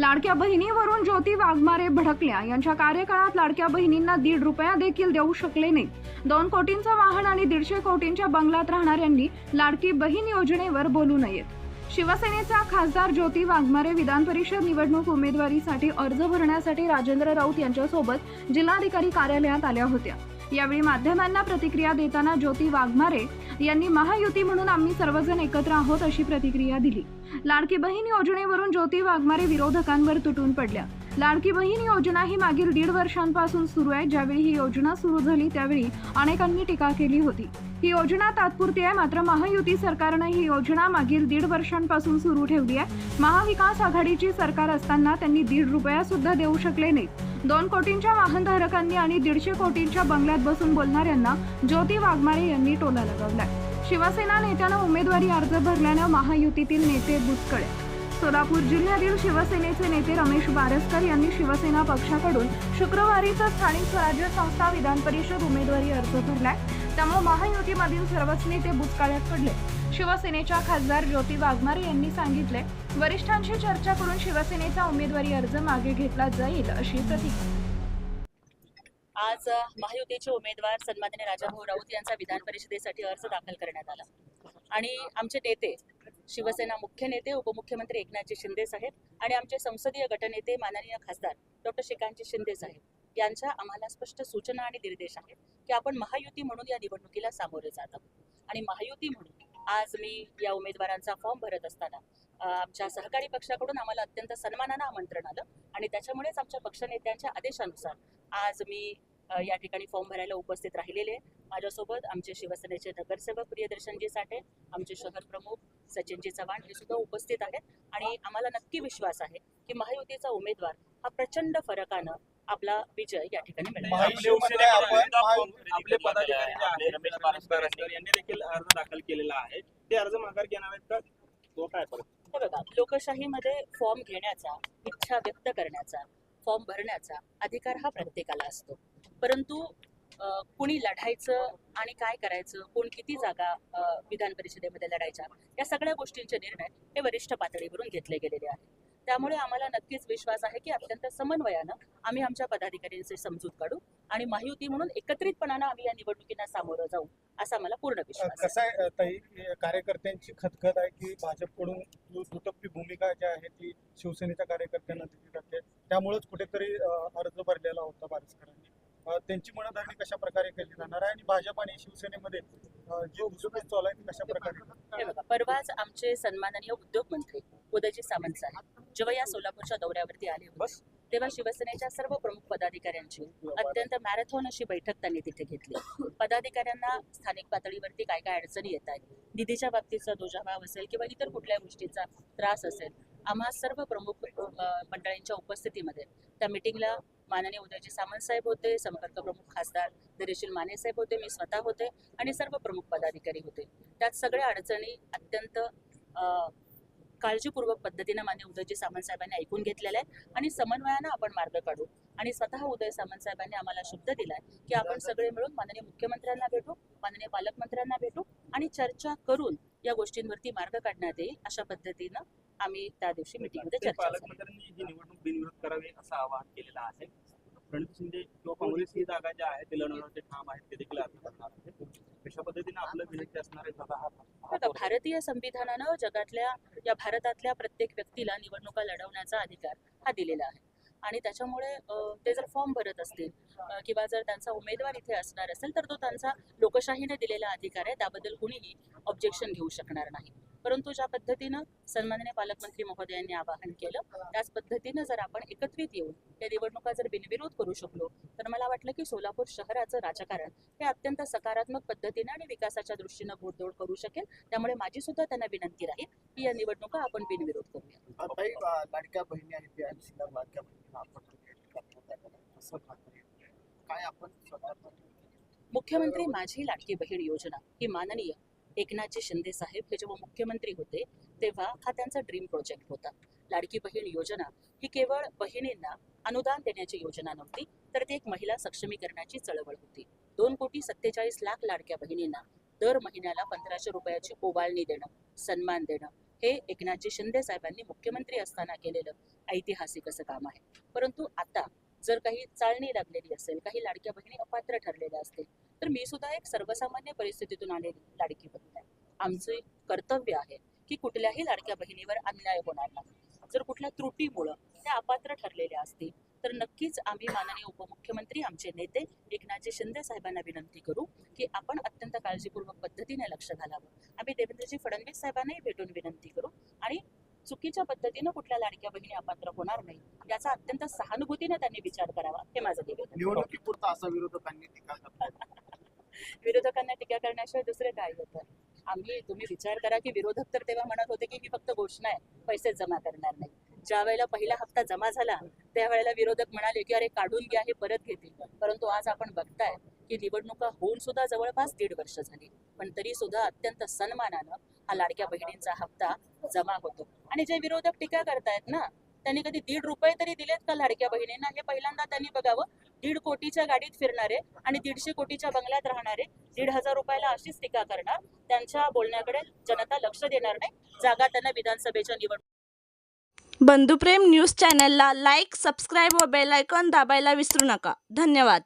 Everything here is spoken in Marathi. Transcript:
लाडक्या बहिणीवरून ज्योती वाघमारे भडकल्या. यांच्या कार्यकाळात लाडक्या बहिणींना ₹1.5 देखील देऊ शकले नाही. 2 कोटींचं वाहन आणि 150 कोटींच्या बंगल्यात राहणाऱ्यांनी लाडकी बहीण योजनेवर बोलू नयेत. शिवसेनेचा खासदार ज्योती वाघमारे विधान परिषद निवडणूक उमेदवारीसाठी अर्ज भरण्यासाठी राजेंद्र राऊत यांच्यासोबत जिल्हाधिकारी कार्यालयात आल्या होत्या. यावेळी माध्यमांना प्रतिक्रिया देताना ज्योती वाघमारे यांनी महायुती म्हणून आम्ही सर्वजण एकत्र आहोत अशी प्रतिक्रिया दिली. लाडकी बहीण योजनेवरून ज्योती वाघमारे विरोधकांवर तुटून पडल्या. लाडकी बहीण योजना ही मागील 1.5 वर्षांपासून सुरू आहे. ज्यावेळी ही योजना सुरू झाली त्यावेळी अनेकांनी टीका केली होती. ही योजना तात्पुरती आहे, मात्र महायुती सरकारनं ही योजना मागील 1.5 वर्षांपासून सुरू ठेवली आहे. महाविकास आघाडीची सरकार असताना त्यांनी ₹1.5 सुद्धा देऊ शकले नाही. 2 कोटींच्या वाहनधारकांनी आणि 150 कोटींच्या बंगल्यात बसून बोलणाऱ्यांना ज्योती वाघमारे यांनी टोला लगावलाय. शिवसेना नेत्यानं उमेदवारी अर्ज भरल्यानं महायुतीतील नेते बुचकळे. सोलापूर जिल्ह्यातील शिवसेनेचे नेते रमेश बारसकर यांनी शिवसेना पक्षाकडून शुक्रवारीच स्थानिक स्वराज्य संस्था विधान परिषद उमेदवारी अर्ज भरलाय. त्यामुळे महायुतीमधील सर्वच नेते बुचकाळ्यात पडले. शिवसेनेच्या खासदार ज्योती वाघमारे यांनी सांगितले, वरिष्ठांशी चर्चा करून शिवसेनेचा उमेदवारी अर्ज मागे घेतला जाईल अशी प्रतिक्रिया. आज महायुतीचे उमेदवार सन्माननीय राजाभाऊ राऊत यांचा विधान परिषदेसाठी अर्ज दाखल करण्यात आला आणि आमचे नेते शिवसेना मुख्य नेते उपमुख्यमंत्री एकनाथजी शिंदे साहेब आणि आमचे संसदीय गटनेते माननीय खासदार डॉक्टर श्रीकांतजी शिंदे साहेब यांच्या आम्हाला स्पष्ट सूचना आणि निर्देश आहेत की आपण महायुती म्हणून या निवडणुकीला सामोरे जात आहोत आणि महायुती म्हणून आज मी या उमेदवारांचा फॉर्म भरत असताना आमच्या सहकारी पक्षाकडून आम्हाला अत्यंत सन्मानानं आमंत्रण आलं आणि त्याच्यामुळेच आमच्या पक्षनेत्यांच्या आदेशानुसार आज मी या ठिकाणी फॉर्म भरायला उपस्थित राहिलेले. माझ्यासोबत आमचे शिवसेनेचे नगरसेवक प्रियदर्शनजी साठे, आमचे शहर प्रमुख सचिनजी चव्हाण हे सुद्धा उपस्थित आहेत आणि आम्हाला नक्की विश्वास आहे की महायुतीचा उमेदवार हा प्रचंड फरकानं आपला विजय या ठिकाणी मिळेल. आपले पदाधिकारी रमेश बारसकर यांनी देखील अर्ज दाखल केलेला आहे. ते अर्ज माघार घेणार आहेत का? तो काय हे बघा, लोकशाहीमध्ये फॉर्म घेण्याचा, इच्छा व्यक्त करण्याचा, फॉर्म भरण्याचा अधिकार हा प्रत्येकाला असतो. परंतु कोणी लढायचं आणि काय करायचं, कोण किती जागा विधान परिषदेमध्ये लढायच्या, या सगळ्या गोष्टींचे निर्णय हे वरिष्ठ पातळीवरून घेतले गेलेले आहेत. त्यामुळे आम्हाला नक्कीच विश्वास आहे की अत्यंत समन्वयानं आम्ही आमच्या पदाधिकाऱ्यांची समजूत काढू आणि महायुती म्हणून एकत्रितपणानं आम्ही या निवडणुकीला सामोरं जाऊ असा मला पूर्ण विश्वास आहे. कसं आहे ताई, कार्यकर्त्यांची खतखत आहे की भाजपकडून दुटप्पी भूमिका जी आहे ती शिवसेनेच्या कार्यकर्त्यांना दिली जाते. त्यामुळेच कुठेतरी अर्ज भरलेला होता बारसकरांनी. त्यांची मनधरणी कशा प्रकारे केली जाणार आहे आणि भाजप आणि शिवसेनेमध्ये जे दुसरं चालू आहे कशा प्रकारे? परवाच आमचे सन्माननीय उद्योग मंत्री उदयजी सामंत साहेब जेव्हा या सोलापूरच्या दौऱ्यावरती आले होते तेव्हा शिवसेनेच्या सर्व प्रमुख पदाधिकाऱ्यांची अत्यंत मॅरेथॉन अशी बैठक त्यांनी तिथे घेतली. पदाधिकाऱ्यांना स्थानिक पातळीवरती काय काय अडचणी येत आहेत, निधीच्या बाबतीचा दुजाभाव असेल किंवा इतर कुठल्या गोष्टीचा त्रास असेल, आम्हा सर्व प्रमुख मंडळींच्या उपस्थितीमध्ये त्या मिटिंगला माननीय उदयजी सामंत साहेब होते, संपर्क प्रमुख खासदार धैर्यशील माने साहेब होते, मी स्वतः होते आणि सर्व प्रमुख पदाधिकारी होते. त्यात सगळ्या अडचणी अत्यंत काळजीपूर्वक पद्धतीनं माननीय उदयजी सामंत साहेबांनी ऐकून घेतलेलं आहे आणि समन्वयानं आपण मार्ग काढू. आणि स्वतः उदय सामंत साहेबांनी आम्हाला शब्द दिलाय की आपण सगळे मिळून माननीय मुख्यमंत्र्यांना भेटू, माननीय पालकमंत्र्यांना भेटू आणि चर्चा करून या गोष्टींवरती मार्ग काढण्यात येईल अशा पद्धतीनं आम्ही त्या दिवशी मिटिंगमध्ये चर्चा केली. पालकमंत्र्यांनी ही निवडणूक बिनविरोध करावी असं आवाहन केलेलं आहे. प्रणित शिंदे किंवा काँग्रेस ही जागा ज्या आहेत ते लढवण्याचे ठाम आहेत, ते देखील अर्ज करणार आहेत. कशा पद्धतीने आपलं विनंती असणार आहे? भारतीय संविधानानं जगातल्या या भारतातल्या प्रत्येक व्यक्तीला निवडणुका लढवण्याचा अधिकार हा दिलेला आहे आणि त्याच्यामुळे ते जर फॉर्म भरत असतील किंवा जर त्यांचा उमेदवार इथे असणार असेल तर तो त्यांचा लोकशाहीने दिलेला अधिकार आहे, त्याबद्दल कुणीही ऑब्जेक्शन घेऊ शकणार नाही. परंतु ज्या पद्धतीनं सन्माननीय पालकमंत्री महोदयांनी आवाहन केलं त्याच पद्धतीनं जर आपण एकत्रित येऊन या निवडणुका जर बिनविरोध करू शकलो तर मला वाटलं की सोलापूर शहराचं राजकारण हे अत्यंत सकारात्मक पद्धतीनं आणि विकासाच्या दृष्टीनं घोडदौड करू शकेल. त्यामुळे माझी सुद्धा त्यांना विनंती राहील की या निवडणुका आपण बिनविरोध करूया. लाडक्या बहिणी आहेत लाडक्या बहिणींना आपण मुख्यमंत्री माझी लाडकी बहीण योजना ही माननीय एकनाथजी शिंदे साहेब हे जेव्हा मुख्यमंत्री होते तेव्हा हा त्यांचा ड्रीम प्रोजेक्ट होता. लाडकी बहीण योजना ही केवळ बहिणींना अनुदान देण्याची योजना नव्हती, तर ती एक महिला सक्षमीकरणाची चळवळ होती. 2,47,00,000 लाडक्या बहिणींना दर महिन्याला 1,500 रुपयाची ओवाळणी देणं, सन्मान देणं हे एकनाथजी शिंदे साहेबांनी मुख्यमंत्री असताना केलेलं ऐतिहासिक असं काम आहे. परंतु आता जर काही चाळणी लागलेली असेल, काही लाडक्या बहिणी अपात्र ठरलेल्या असतील, तर मी सुद्धा एक सर्वसामान्य परिस्थितीतून आलेली लाडकी बहीण आहे. आमचे कर्तव्य आहे की कुठल्याही लाडक्या बहिणीवर अन्याय होणार नाही. जर कुठल्या त्रुटीमुळं त्या अपात्र ठरलेल्या असतील तर नक्कीच आम्ही माननीय उपमुख्यमंत्री आमचे नेते एकनाथजी शिंदे साहेबांना विनंती करू की आपण अत्यंत काळजीपूर्वक पद्धतीने लक्ष घालावं. आम्ही देवेंद्रजी फडणवीस साहेबांनाही भेटून विनंती करू आणि चुकीच्या पद्धतीनं कुठल्या लाडक्या बहिणी अपात्र होणार नाही याचा अत्यंत सहानुभूतीने त्यांनी विचार करावा, हे माझं निवेदन. निवडणुकीपुरता असा विरोधकांनी टीका करतात. विरोधकांना टीका करण्याशिवाय दुसरे काय होतं? तुम्ही विचार करा की विरोधक तर तेव्हा म्हणत होते की ही फक्त घोषणा आहे, पैसे जमा करणार नाही. ज्या वेळेला पहिला हप्ता जमा झाला त्यावेळेला विरोधक म्हणाले की अरे काढून घ्या, हे परत घेतील. परंतु आज आपण बघताय की निवडणुका होऊन सुद्धा जवळपास 1.5 वर्ष झाली, पण तरी सुद्धा अत्यंत सन्मानानं हा लाडक्या बहिणींचा हप्ता जमा होतो. आणि जे विरोधक टीका करतायत ना, त्यांनी कधी 1.5 रुपये तरी दिलेत का लाडक्या बहिणींना? हे पहिल्यांदा त्यांनी बघावं. 1.5 कोटीच्या गाडीत फिरणारे आणि 150 कोटीच्या बंगल्यात राहणारे 1.5 रुपयाला अशीच टीका करणार, त्यांच्या बोलण्याकडे जनता लक्ष देणार नाही. जागा त्यांना विधानसभेच्या निवडणूक. बंधुप्रेम न्यूज चॅनलला लाईक, सबस्क्राईब व बेल आयकॉन दाबायला विसरू नका. धन्यवाद.